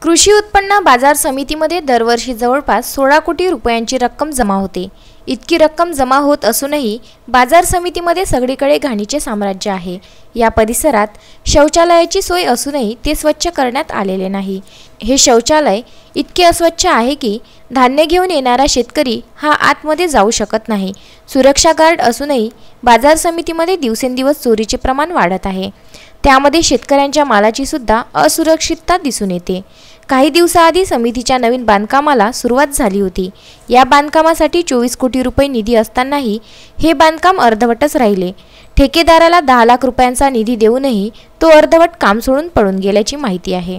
कृषी उत्पन्न बाजार समितीमध्ये दरवर्षी जवळपास 16 कोटी रुपयांची रक्कम जमा होते। इतकी रक्कम जमा होत असूनही बाजार समितीमध्ये सगळीकडे घाणीचे साम्राज्य आहे। या परिसरात शौचालयाची सोय असूनही ते स्वच्छ करण्यात आलेले नाही। हे शौचालय इतके अस्वच्छ आहे की धान्य घेऊन येणारा शेतकरी हा आतमध्ये जाऊ शकत नाही। सुरक्षा गार्ड असूनही बाजार समितीमध्ये दिवसेंदिवस चोरीचे प्रमाण वाढत आहे। त्यामध्ये शेतकऱ्यांच्या मालाची सुद्धा असुरक्षितता दिसून येते। काही दिवसाआधी समितीच्या नवीन बांधकामाला सुरुवात झाली होती। या बांधकामासाठी 24 कोटी रुपये निधी असतानाही हे बांधकाम अर्धवटच राहिले। ठेकेदाराला 10 लाख रुपयांचा निधी देऊनही तो अर्धवट काम सोडून पळून गेल्याची माहिती आहे।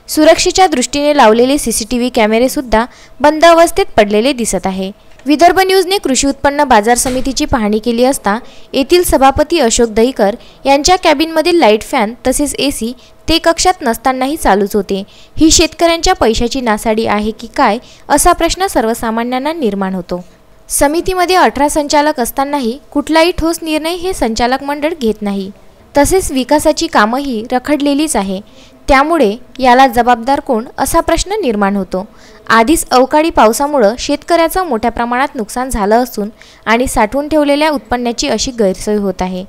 सुरक्षेच्या दृष्टीने लावलेले सीसीटीव्ही कॅमेरे सुद्धा बंद अवस्थेत पडलेले दिसत आहे। विदर्भ न्यूजने कृषी उत्पन्न बाजार समितीची पाहणी केली असता येथील सभापती अशोक दहीकर यांच्या कॅबिनमधील लाईट फॅन तसेच एसी ते कक्षात नसतानाही चालूच होते। ही शेतकऱ्यांच्या पैशाची नासाडी आहे की काय असा प्रश्न सर्वसामान्यांना निर्माण होतो। समितीमध्ये 18 संचालक असतानाही कुठलाही ठोस निर्णय हे संचालक मंडळ घेत नाही। तसेच विकासाची कामही रखडलेलीच आहे। त्यामुळे याला जबाबदार कोण असा प्रश्न निर्माण होतो। आधीच अवकाळी पावसामुळे शेतकऱ्याचं मोठ्या प्रमाणात नुकसान झालं असून आणि साठवून ठेवलेल्या उत्पन्नाची अशी गैरसोय होत आहे।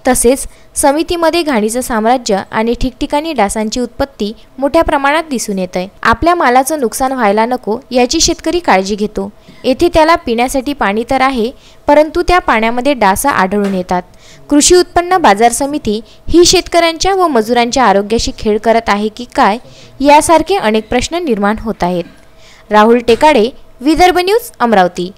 तसेच समितीमध्ये घाणीचं साम्राज्य आणि ठिकठिकाणी डासांची उत्पत्ती मोठ्या प्रमाणात दिसून येते। आपल्या मालाचं नुकसान व्हायला नको याची शेतकरी काळजी घेतो। येथे त्याला पिण्यासाठी पाणी तर आहे, परंतु त्या पाण्यामध्ये डासा आढळून येतात। कृषी उत्पन्न बाजार समिती ही शेतकऱ्यांच्या व मजुरांच्या आरोग्याशी खेळ करत आहे की काय यासारखे अनेक प्रश्न निर्माण होत आहेत। राहुल टेकाडे, विदर्भ न्यूज, अमरावती।